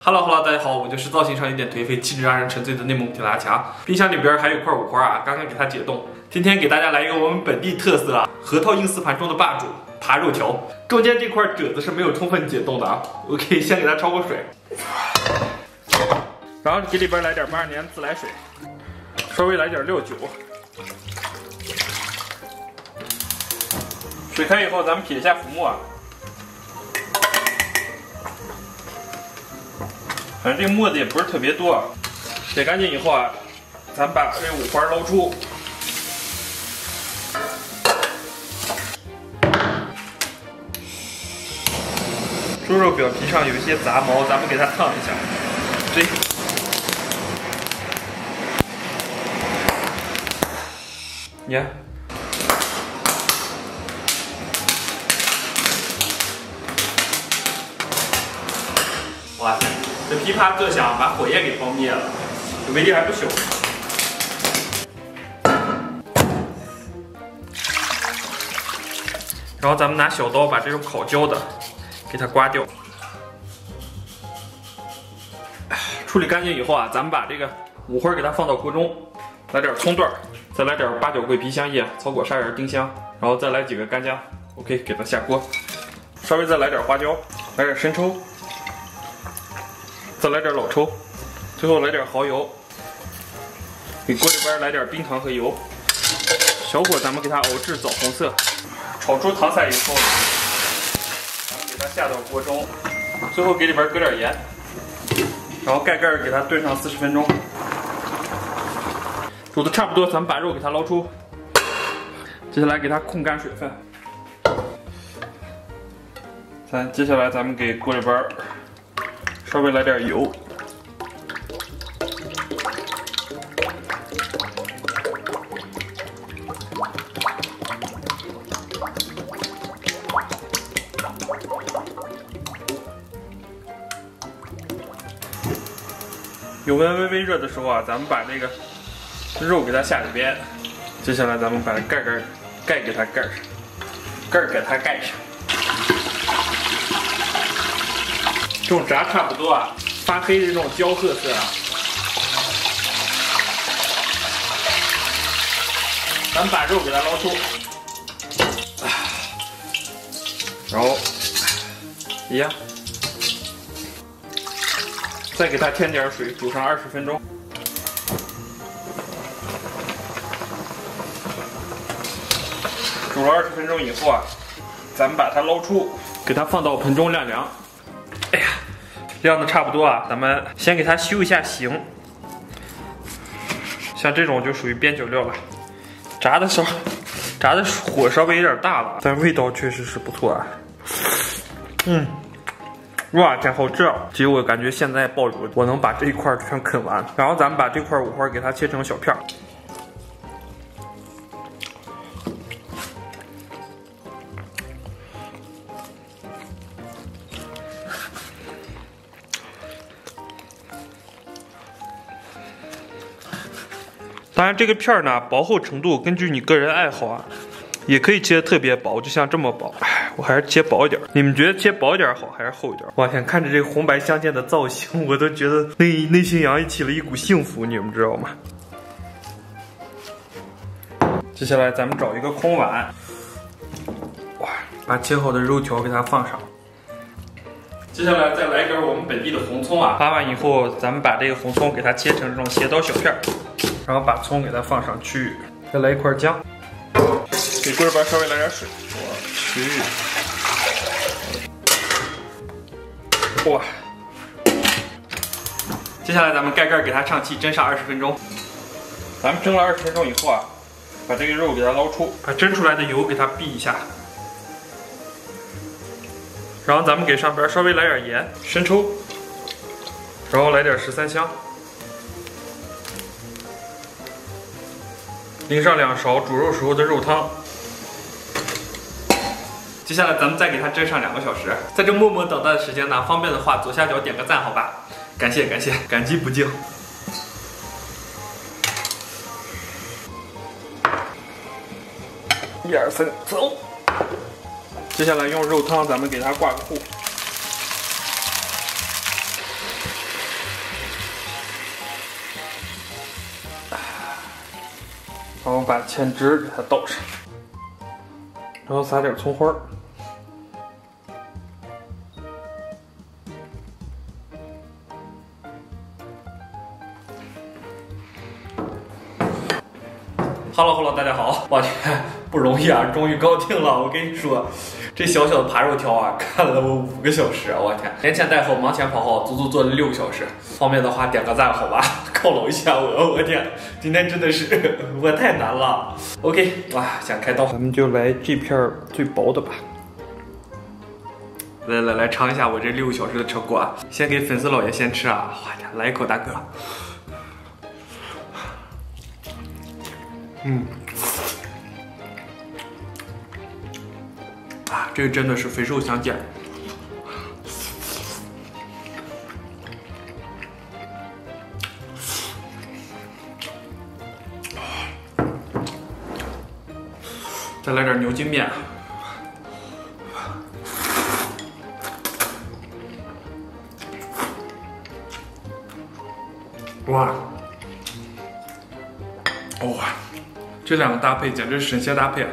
Hello， 大家好，我就是造型上有点颓废，气质让人沉醉的内蒙古铁拉强。冰箱里边还有块五花啊，刚刚给它解冻。今天给大家来一个我们本地特色啊，核桃硬丝盘中的霸主——扒肉条。中间这块褶子是没有充分解冻的啊。OK， 先给它焯过水，然后给里边来点82年自来水，稍微来点料酒。水开以后，咱们撇一下浮沫啊。 反正这个沫子也不是特别多，撇干净以后啊，咱把这五花捞出。猪肉表皮上有一些杂毛，咱们给它烫一下。对。你看。哇塞！ 这噼啪作响，把火焰给烧灭了，这威力还不小。然后咱们拿小刀把这种烤焦的给它刮掉。处理干净以后啊，咱们把这个五花给它放到锅中，来点葱段，再来点八角、桂皮、香叶、草果、砂仁、丁香，然后再来几个干姜。OK， 给它下锅，稍微再来点花椒，来点生抽。 再来点老抽，最后来点蚝油，给锅里边来点冰糖和油，小火咱们给它熬至枣红色，炒出糖色以后，咱们给它下到锅中，最后给里边搁点盐，然后盖盖给它炖上40分钟，煮的差不多，咱们把肉给它捞出，接下来给它控干水分，接下来咱们给锅里边。 稍微来点油，油温微微热的时候啊，咱们把这个肉给它下里边，接下来咱们把盖给它盖上，给它盖上。 这种炸差不多啊，发黑的这种焦褐色啊。咱们把肉给它捞出，然后一样，再给它添点水，煮上20分钟。煮了20分钟以后啊，咱们把它捞出，给它放到盆中晾凉。 哎呀，晾的差不多啊，咱们先给它修一下形。像这种就属于边角料了。炸的火稍微有点大了，但味道确实是不错啊。哇，天，好吃啊！其实我感觉现在爆油，我能把这一块全啃完。然后咱们把这块五花给它切成小片。 当然，这个片儿呢，薄厚程度根据你个人爱好啊，也可以切的特别薄，就像这么薄。哎，我还是切薄一点。你们觉得切薄一点好，还是厚一点？哇天，看着这个红白相间的造型，我都觉得内心洋溢起了一股幸福，你们知道吗？接下来咱们找一个空碗，哇，把切好的肉条给它放上。接下来再来一根我们本地的红葱啊，扒完以后，咱们把这个红葱给它切成这种斜刀小片。 然后把葱给它放上去，再来一块姜，给锅里边稍微来点水。我去，哇！接下来咱们盖盖给它上气蒸上20分钟。咱们蒸了20分钟以后啊，把这个肉给它捞出，把蒸出来的油给它避一下。然后咱们给上边稍微来点盐、生抽，然后来点13香。 淋上2勺煮肉时候的肉汤，接下来咱们再给它蒸上2个小时。在这默默等待的时间呢，方便的话左下角点个赞，好吧？感谢，感激不尽。1、2、3，走。接下来用肉汤咱们给它挂个糊。然后把芡汁给它倒上，然后撒点葱花。Hello， 大家好！我天，不容易啊，终于搞定了！我跟你说，这小小的扒肉条啊，看了我5个小时啊！我天，连前带后，忙前跑后，足足做了6个小时。方便的话点个赞好吧，犒劳一下我！我天，今天真的是我太难了。OK， 哇，想开刀，咱们就来这片最薄的吧。来尝一下我这6个小时的成果啊！先给粉丝老爷先吃啊！我天，来一口大哥。这个真的是肥瘦相间。再来点牛筋面。哇！哇！这2个搭配简直是神仙搭配。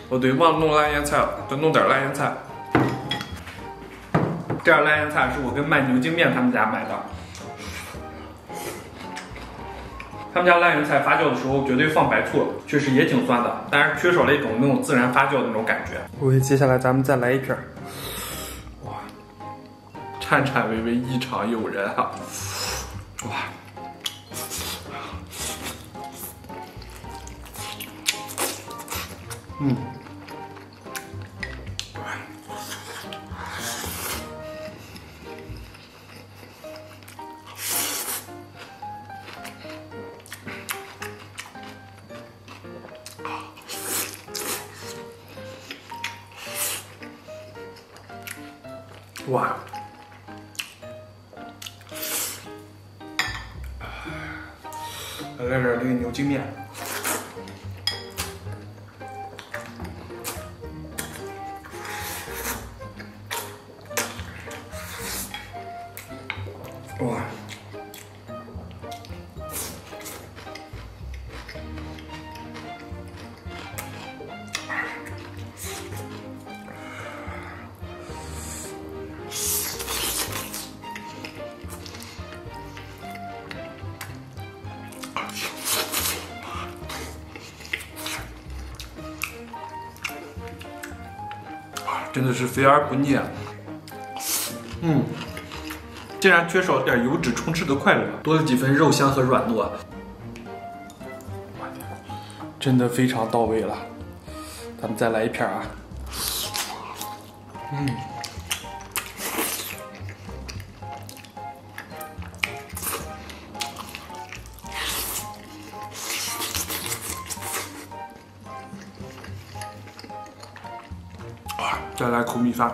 哦对，忘了弄辣腌菜了，再弄点辣腌菜。这样辣腌菜是我跟卖牛筋面他们家买的，他们家辣腌菜发酵的时候绝对放白醋，确实也挺酸的，但是缺少了一种那种自然发酵的那种感觉。OK， 接下来咱们再来一片。哇，颤颤巍巍，异常诱人啊！哇！哇！来点这个牛筋面。哇！真的是肥而不腻啊！竟然缺少点油脂充斥的快乐，多了几分肉香和软糯，真的非常到位了。咱们再来一片啊！再来口米饭。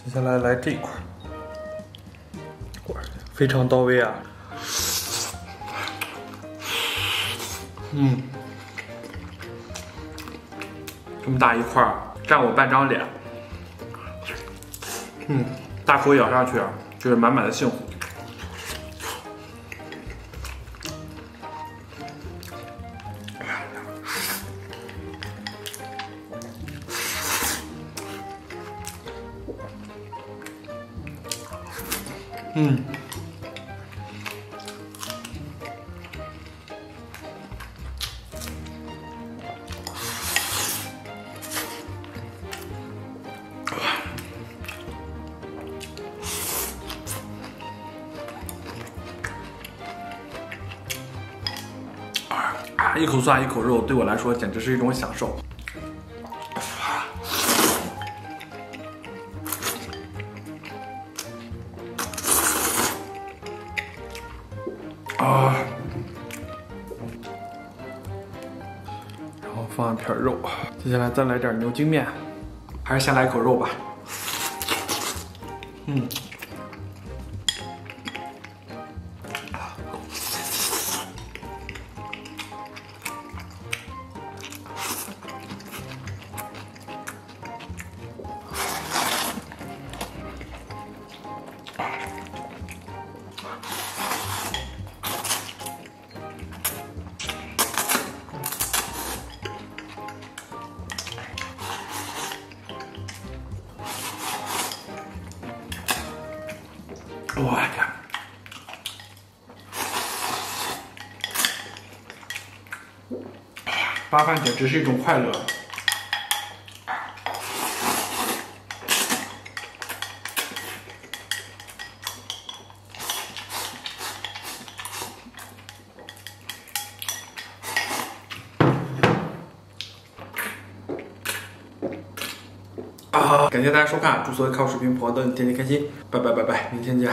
接下来来这一块，非常到位啊！这么大一块，占我半张脸。大口咬上去啊，就是满满的幸福。一口蒜一口肉，对我来说简直是一种享受。然后放一片肉，接下来再来点牛筋面，还是先来一口肉吧。我天！扒饭简直是一种快乐。感谢大家收看，祝所有看我视频朋友都天天开心，拜拜拜拜，明天见。